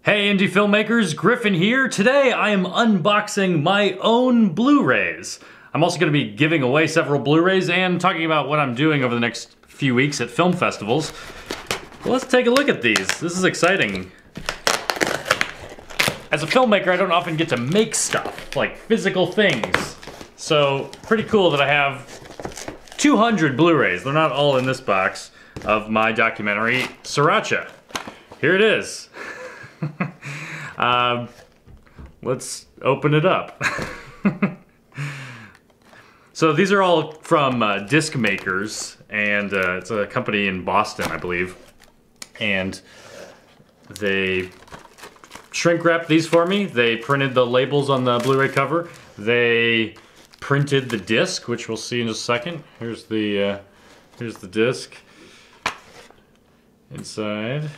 Hey indie filmmakers, Griffin here. Today I am unboxing my own Blu-Rays. I'm also going to be giving away several Blu-Rays and talking about what I'm doing over the next few weeks at film festivals. Well, let's take a look at these. This is exciting. As a filmmaker, I don't often get to make stuff, like physical things. So, pretty cool that I have 200 Blu-Rays. They're not all in this box of my documentary, Sriracha. Here it is. Let's open it up. So these are all from Disc Makers, and it's a company in Boston, I believe. And they shrink wrapped these for me. They printed the labels on the Blu-ray cover. They printed the disc, which we'll see in a second. Here's the disc inside.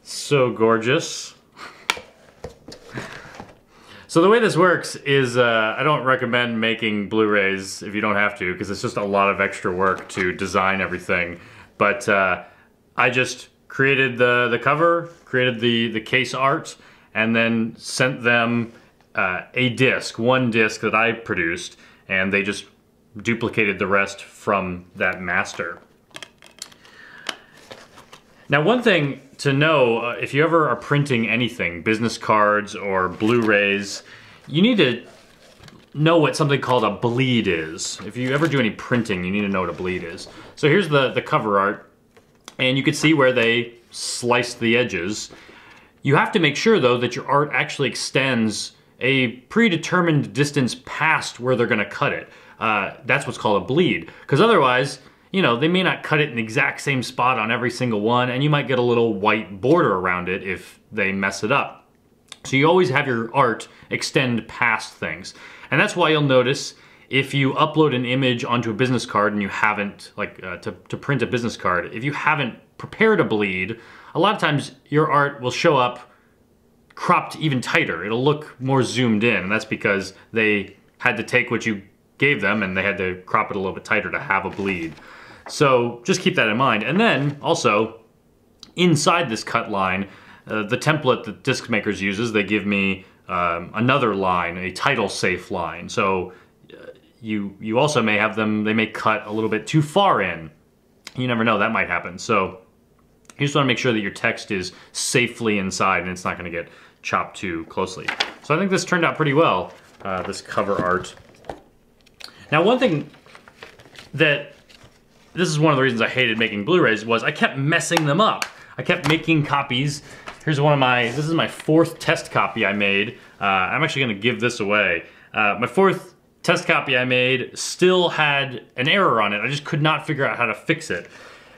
So gorgeous. So the way this works is I don't recommend making Blu-rays if you don't have to, because it's just a lot of extra work to design everything. But I just created the cover, created the case art, and then sent them a disc, one disc that I produced, and they just duplicated the rest from that master. Now, one thing to know, if you ever are printing anything, business cards or Blu-rays, you need to know what something called a bleed is. If you ever do any printing, you need to know what a bleed is. So here's the cover art, and you can see where they sliced the edges. You have to make sure, though, that your art actually extends a predetermined distance past where they're gonna cut it. That's what's called a bleed, because otherwise, you know, they may not cut it in the exact same spot on every single one, and you might get a little white border around it if they mess it up. So you always have your art extend past things. And that's why you'll notice if you upload an image onto a business card and you haven't, to print a business card, if you haven't prepared a bleed, a lot of times your art will show up cropped even tighter. It'll look more zoomed in, and that's because they had to take what you gave them and they had to crop it a little bit tighter to have a bleed. So just keep that in mind. And then also, inside this cut line, the template that Disc Makers uses, they give me another line, a title safe line. So you also may have them, they may cut a little bit too far in. You never know, that might happen. So you just want to make sure that your text is safely inside and it's not going to get chopped too closely. So I think this turned out pretty well, this cover art. Now, one thing that, this is one of the reasons I hated making Blu-rays, was I kept messing them up. I kept making copies. Here's one of my, this is my 4th test copy I made. I'm actually gonna give this away. My 4th test copy I made still had an error on it. I just could not figure out how to fix it.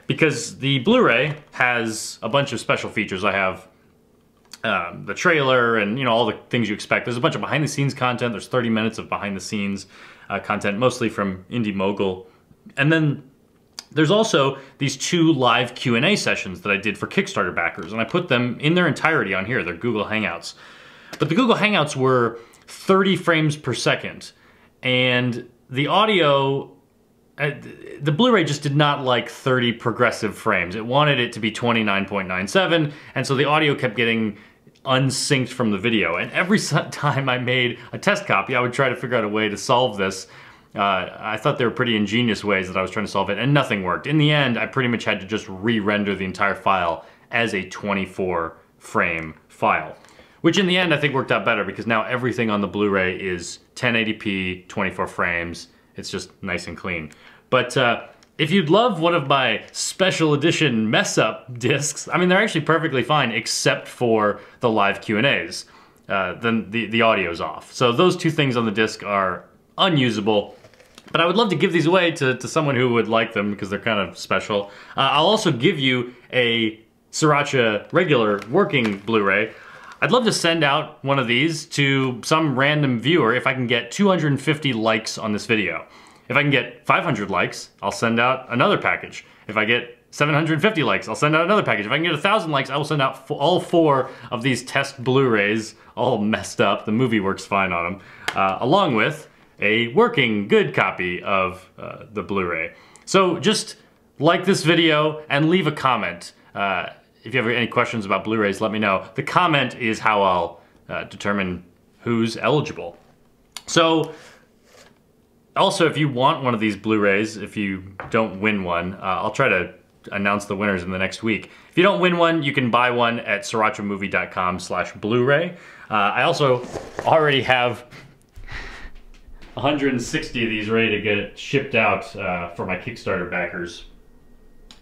Because the Blu-ray has a bunch of special features. I have the trailer and, you know, all the things you expect. There's a bunch of behind the scenes content. There's 30 minutes of behind the scenes content, mostly from Indie Mogul. And then there's also these 2 live Q&A sessions that I did for Kickstarter backers, and I put them in their entirety on here. They're Google Hangouts. But the Google Hangouts were 30 frames per second, and the audio, the Blu-ray just did not like 30 progressive frames. It wanted it to be 29.97, and so the audio kept getting unsynced from the video. And every time I made a test copy, I would try to figure out a way to solve this. I thought there were pretty ingenious ways that I was trying to solve it, and nothing worked. In the end, I pretty much had to just re-render the entire file as a 24 frame file, which in the end I think worked out better, because now everything on the Blu-ray is 1080p, 24 frames. It's just nice and clean. But if you'd love one of my special edition mess-up discs, I mean, they're actually perfectly fine except for the live Q&As. Then the audio's off. So those 2 things on the disc are unusable. But I would love to give these away to someone who would like them, because they're kind of special. I'll also give you a Sriracha regular working Blu-ray. I'd love to send out one of these to some random viewer if I can get 250 likes on this video. If I can get 500 likes, I'll send out another package. If I get 750 likes, I'll send out another package. If I can get 1,000 likes, I will send out all 4 of these test Blu-rays, all messed up. The movie works fine on them, along with a working, good copy of the Blu-ray. So just like this video and leave a comment. if you have any questions about Blu-rays, let me know. The comment is how I'll determine who's eligible. So, also, if you want one of these Blu-rays, if you don't win one, I'll try to announce the winners in the next week. If you don't win one, you can buy one at srirachamovie.com/Blu-ray. I also already have 160 of these ready to get shipped out for my Kickstarter backers.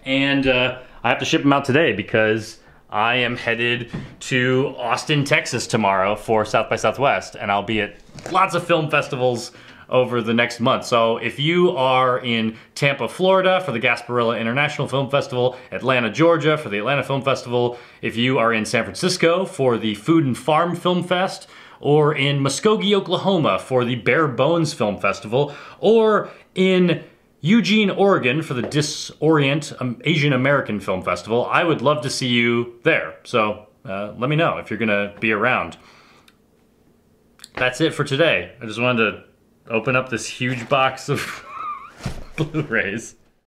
And I have to ship them out today because I am headed to Austin, Texas tomorrow for South by Southwest, and I'll be at lots of film festivals over the next month. So if you are in Tampa, Florida for the Gasparilla International Film Festival, Atlanta, Georgia for the Atlanta Film Festival, if you are in San Francisco for the Food and Farm Film Fest, or in Muskogee, Oklahoma for the Bare Bones Film Festival, or in Eugene, Oregon for the Disorient Asian American Film Festival, I would love to see you there. So let me know if you're gonna be around. That's it for today. I just wanted to open up this huge box of Blu-rays.